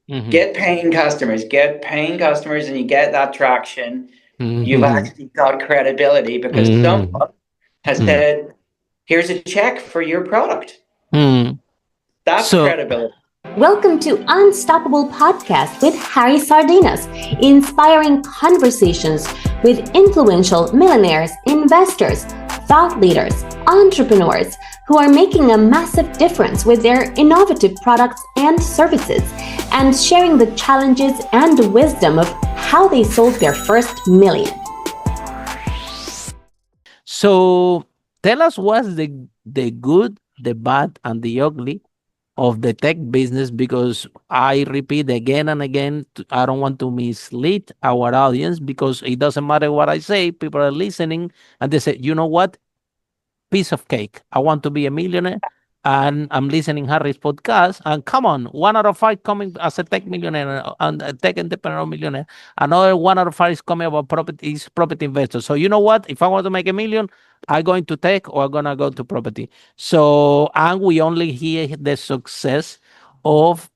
Get paying customers, and you get that traction. You've actually got credibility because someone has said, here's a check for your product. That's So, credibility. Welcome to Unstoppable Podcast with Harry Sardinas, inspiring conversations with influential millionaires, investors, thought leaders, entrepreneurs who are making a massive difference with their innovative products and services, and sharing the challenges and wisdom of how they sold their first million. so tell us what's the good, the bad, and the ugly of the tech business, because I repeat again and again, I don't want to mislead our audience, because it doesn't matter what I say, people are listening and they say, you know what, piece of cake, I want to be a millionaire, and I'm listening Harry's podcast, and come on, 1 out of 5 coming as a tech millionaire and a tech entrepreneur millionaire, another 1 out of 5 is coming about property, is property investor. So you know what, if I want to make a million, I'm going to tech or I'm gonna go to property. So, and we only hear the success of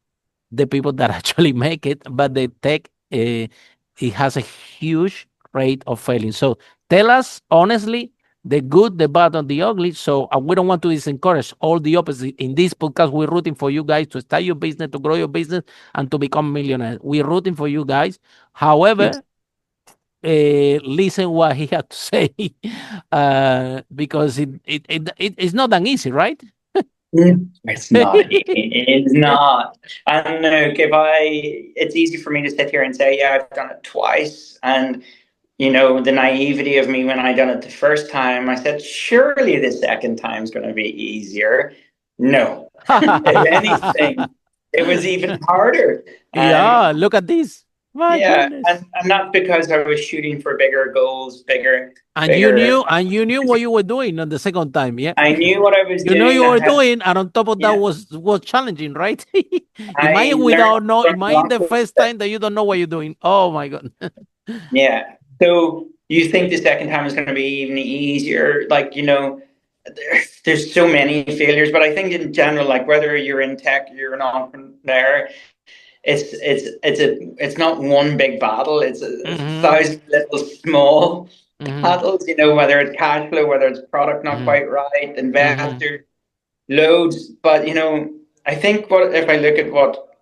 the people that actually make it, but the tech, it has a huge rate of failing. So tell us honestly the good, the bad, and the ugly. So we don't want to disencourage all the opposite. In this podcast, we're rooting for you guys to start your business, to grow your business, and to become millionaires. We're rooting for you guys. However, listen what he had to say, because it's not that easy, right? It's not. It's not. And look, it's easy for me to sit here and say, yeah, I've done it twice. And, the naivety of me when I done it the first time, I said, surely the second time is going to be easier. No. If anything, it was even harder. Yeah, look at this. My goodness. And that's because I was shooting for bigger goals, bigger. You knew what you were doing on the second time, yeah. I knew what I was doing. You know you were doing, and on top of that was challenging, right? Imagine the first time that you don't know what you're doing. Oh my God. Yeah. So you think the second time is going to be even easier? Like, there's so many failures, but I think in general, like whether you're in tech, you're an entrepreneur, it's not one big battle. It's a thousand little small battles. Whether it's cash flow, whether it's product not quite right, investor loads. But I think if I look at what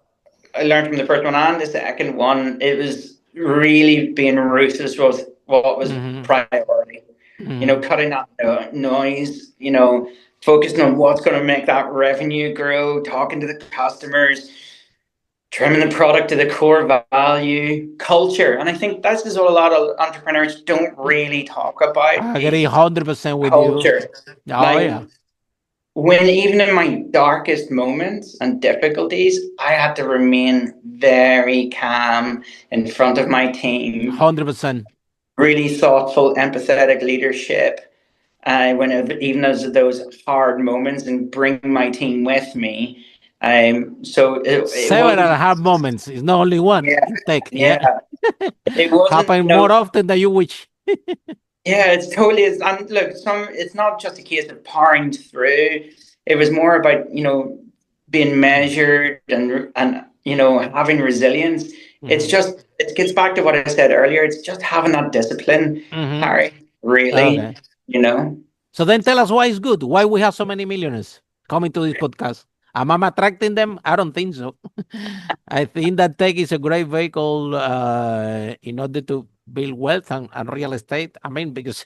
I learned from the first one and the second one, it was really being ruthless with what was priority. Cutting that noise. Focusing on what's going to make that revenue grow. Talking to the customers. Trimming the product to the core value, culture. And I think this is what a lot of entrepreneurs don't really talk about. I agree 100% with culture. You. Oh, yeah. When even in my darkest moments and difficulties, I had to remain very calm in front of my team. 100%. Really thoughtful, empathetic leadership. Even as those hard moments, and bring my team with me. So it 7.5 moments. It's not only one. Yeah. It wasn't happen more often than you wish. Yeah, it's totally is. And look, it's not just a case of powering through. It was more about being measured and having resilience. It gets back to what I said earlier. It's just having that discipline, Harry. Really, okay. So then tell us why it's good. Why we have so many millionaires coming to this podcast. Am I attracting them? I don't think so. I think that tech is a great vehicle in order to build wealth and real estate. I mean, because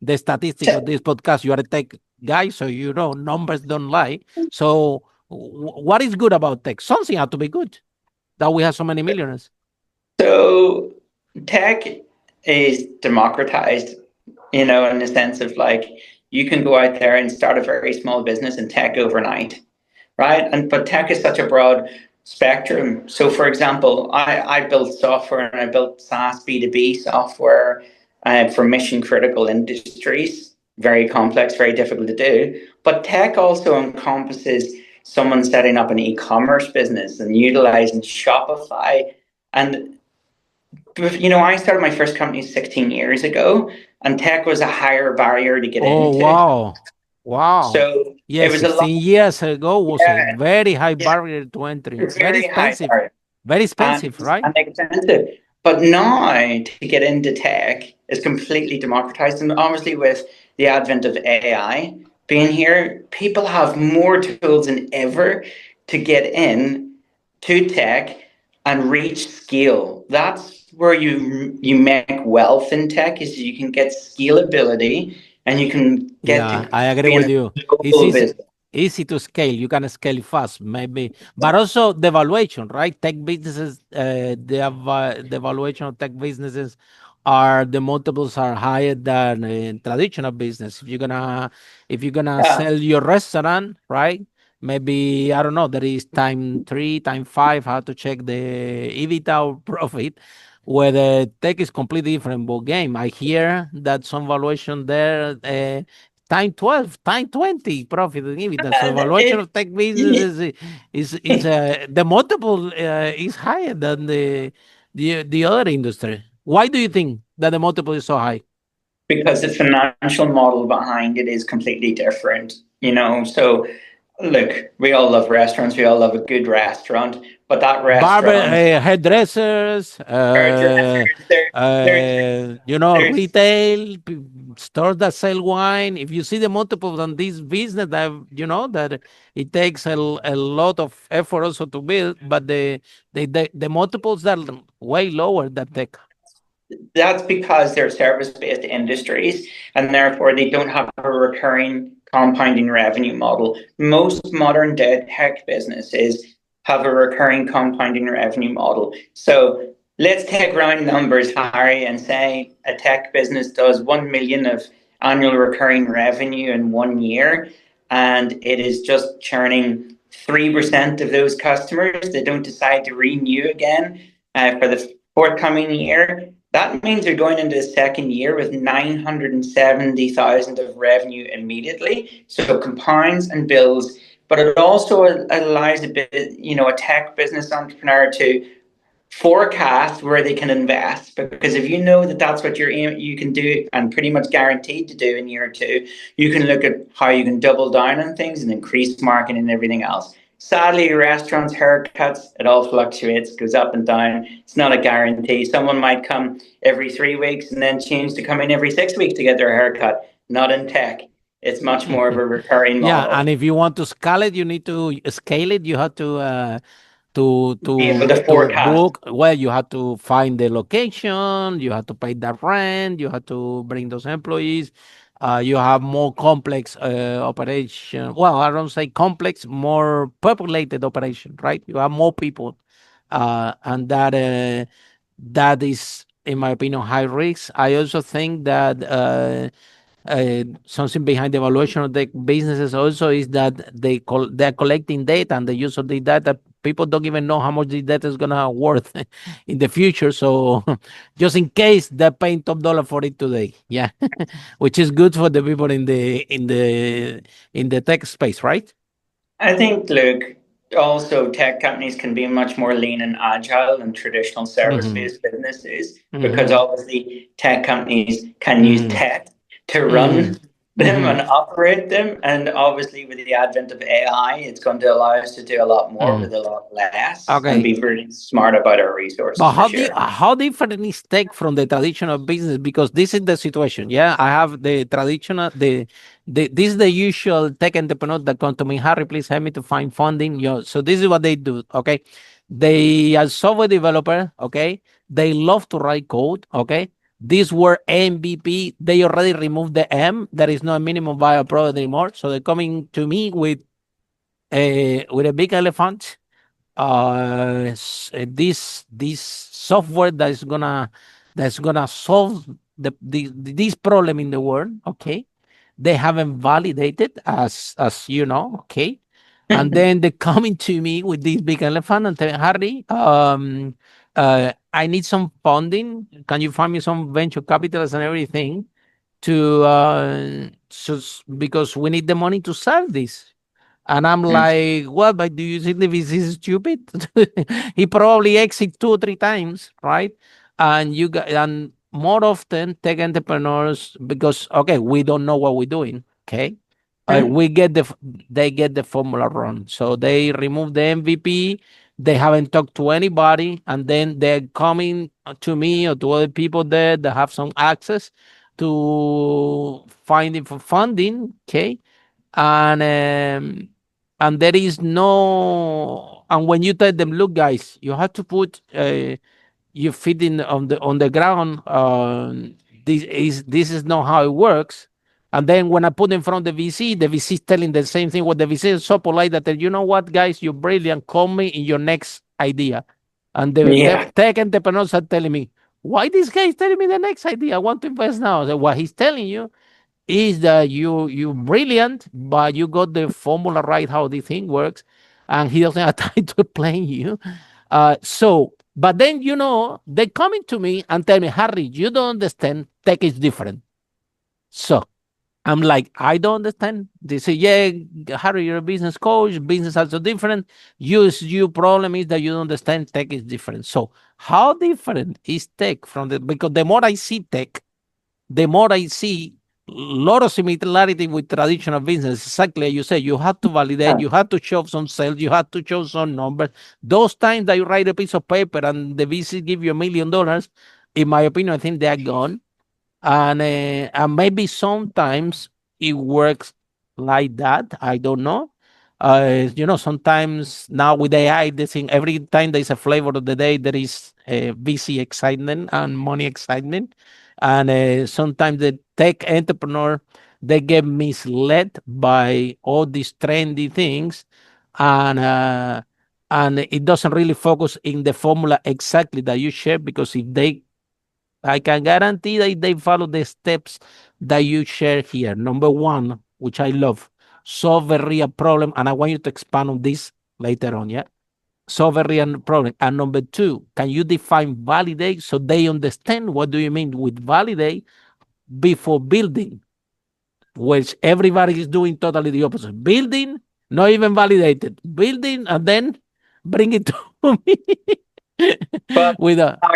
the statistics of this podcast, you are a tech guy, so numbers don't lie. So what is good about tech? Something has to be good that we have so many millionaires. So tech is democratized, in the sense of like you can go out there and start a very small business in tech overnight. Right. But tech is such a broad spectrum. So, for example, I built software and I built SaaS B2B software for mission critical industries. Very complex, very difficult to do. But tech also encompasses someone setting up an e-commerce business and utilizing Shopify. And, I started my first company 16 years ago, and tech was a higher barrier to get into. Oh, wow. So yes, 16 years ago was a very high barrier to entry. Very expensive. Very and, expensive, right? and expensive. But now to get into tech is completely democratized. And obviously, with the advent of AI being here, people have more tools than ever to get in to tech and reach scale. That's where you make wealth in tech is you can get scalability and you can get Yeah, to I agree being with a you. It's global business. easy to scale. You can scale fast, maybe, but also the valuation, right? Tech businesses, the valuation of tech businesses are the multiples are higher than traditional business. If you're gonna Yeah. sell your restaurant, right? Maybe I don't know. There is time three, time five. How to check the EBITDA or profit? Whether tech is completely different ball game. I hear that some valuation there. Time 12, time 20 profit and EBITDA. So And valuation of tech businesses the multiple is higher than the other industry. Why do you think that the multiple is so high? because the financial model behind it is completely different, you know. So look, we all love restaurants, we all love a good restaurant, but that Barber, restaurant, hairdressers, hairdressers, there's retail stores that sell wine. If you see the multiples on this business, that that it takes a lot of effort also to build, but the multiples are way lower than tech. that's because they're service-based industries and therefore they don't have a recurring compounding revenue model. Most modern day tech businesses have a recurring compounding revenue model. So let's take round numbers, Harry, and say a tech business does 1 million of annual recurring revenue in 1 year, and it is just churning 3% of those customers. They don't decide to renew again for the forthcoming year. That means you're going into the second year with 970,000 of revenue immediately. So it compounds and builds, but it also allows a bit, a tech business entrepreneur to forecast where they can invest, because if you know that that's what you can do and pretty much guaranteed to do in year two, you can look at how you can double down on things and increase marketing and everything else. Sadly, restaurants, haircuts, it all fluctuates, goes up and down. It's not a guarantee. Someone might come every 3 weeks and then change to come in every 6 weeks to get their haircut. Not in tech. It's much more of a recurring Yeah, model. and if you want to scale it, you need to scale it. You have to to Be able to to to forecast. book. Well, you have to find the location, you have to pay the rent, you have to bring those employees. You have more complex operation. Well, I don't say complex, more populated operation, right? You have more people, and that is, in my opinion, high risk. I also think that something behind the evaluation of the businesses also is that they're collecting data, and the use of the data, people don't even know how much the data is gonna worth in the future. So just in case they're paying top dollar for it today, yeah, which is good for the people in the tech space, right? I think, look, also tech companies can be much more lean and agile than traditional Mm-hmm. service-based businesses, because Mm-hmm. obviously tech companies can use Mm-hmm. tech to Mm-hmm. run them and operate them. And obviously, with the advent of AI, it's going to allow us to do a lot more Mm-hmm. with a lot less and Okay. be very smart about our resources But for sure. how different is tech from the traditional business? Because this is the situation. Yeah, I have the traditional this is the usual tech entrepreneur that come to me. Harry, please help me to find funding. So this is what they do. Okay, they are software developer. Okay, they love to write code. Okay, these were MVP. They already removed the M. There is no minimum viable product anymore. So they're coming to me with a big elephant, this software that's gonna solve this problem in the world. Okay, they haven't validated, as you know. Okay, and then they coming to me with this big elephant and tell me, Harry, I need some funding. Can you find me some venture capitalists and everything to because we need the money to solve this. And I'm like, what? But do you think this is stupid? He probably exit 2 or 3 times, right? And more often tech entrepreneurs, because okay, we don't know what we're doing. Okay, we get they get the formula wrong, so they remove the MVP. They haven't talked to anybody, and then they're coming to me or to other people there that have some access to finding for funding. Okay, and there is no. And when you tell them, look, guys, you have to put your feet in on the ground. This is not how it works. And then when I put in front of the VC is telling the same thing. What the VC is so polite that, you know what, guys, you're brilliant. Call me in your next idea. And the tech entrepreneurs are telling me, why this guy is telling me the next idea? I want to invest now. So what he's telling you is that you're brilliant, but you got the formula right how the thing works, and he doesn't have time to explain you. But then they're coming to me and tell me, Harry, you don't understand. Tech is different. So I'm like, I don't understand. They say, yeah, Harry, you're a business coach. Business is also different. Your problem is that you don't understand. Tech is different. So how different is tech because the more I see tech, the more I see a lot of similarity with traditional business. Exactly as you say, you have to validate, you have to show some sales, you have to show some numbers. Those times that you write a piece of paper and the VC give you $1 million, in my opinion, I think they're gone. And maybe sometimes it works like that. I don't know. Sometimes now with AI, they think every time there's a flavor of the day, there is VC excitement and money excitement. And sometimes the tech entrepreneur, they get misled by all these trendy things, and it doesn't really focus in the formula exactly that you share, because I can guarantee that they follow the steps that you share here. Number one, which I love, solve a real problem. And I want you to expand on this later on, yeah? Solve a real problem. And number two, can you define validate so they understand what do you mean with validate before building, which everybody is doing totally the opposite. Building, not even validated. Building, and then bring it to me.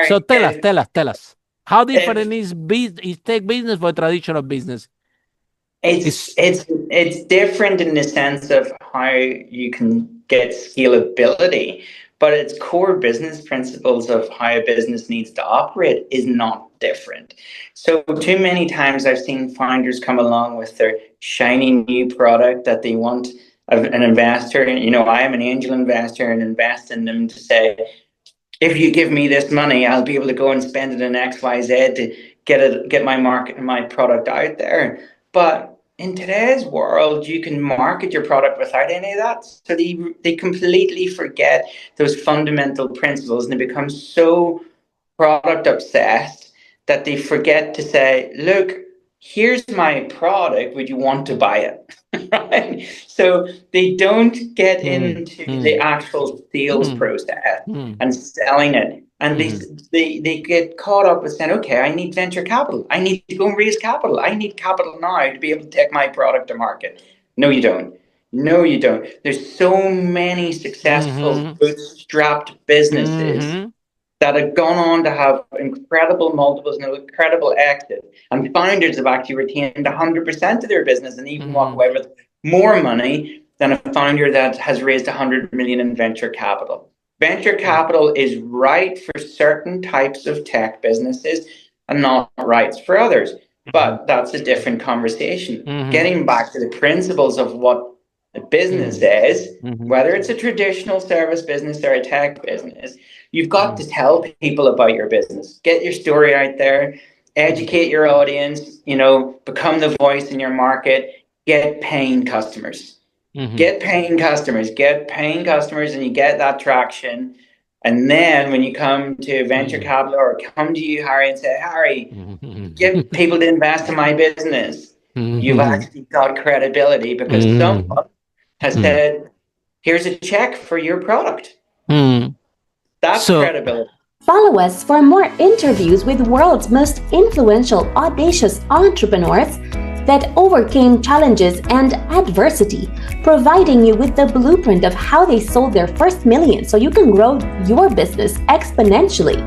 So tell us. How different is tech business for traditional business? It's different in the sense of how you can get scalability, but its core business principles of how a business needs to operate is not different. So too many times I've seen founders come along with their shiny new product that they want an investor. I am an angel investor and invest in them to say, if you give me this money, I'll be able to go and spend it in XYZ to get my product out there. But in today's world, you can market your product without any of that. So they completely forget those fundamental principles, and they become so product obsessed that they forget to say, look, here's my product, would you want to buy it? Right? So they don't get into the actual sales process and selling it. And they get caught up with saying, okay, I need venture capital. I need to go and raise capital. I need capital now to be able to take my product to market. No, you don't. There's so many successful bootstrapped businesses that have gone on to have incredible multiples and incredible exit. And founders have actually retained 100% of their business and even walk away with more money than a founder that has raised 100 million in venture capital. Venture capital is right for certain types of tech businesses and not right for others. But that's a different conversation. Getting back to the principles of what a business is, whether it's a traditional service business or a tech business, you've got to tell people about your business. Get your story out there, educate your audience, become the voice in your market, get paying customers. Get paying customers, and you get that traction. And then when you come to venture capital or come to you, Harry, and say, Harry, get people to invest in my business, you've actually got credibility because someone has said, here's a check for your product. That's credibility. Follow us for more interviews with the world's most influential, audacious entrepreneurs that overcame challenges and adversity, providing you with the blueprint of how they sold their first million so you can grow your business exponentially.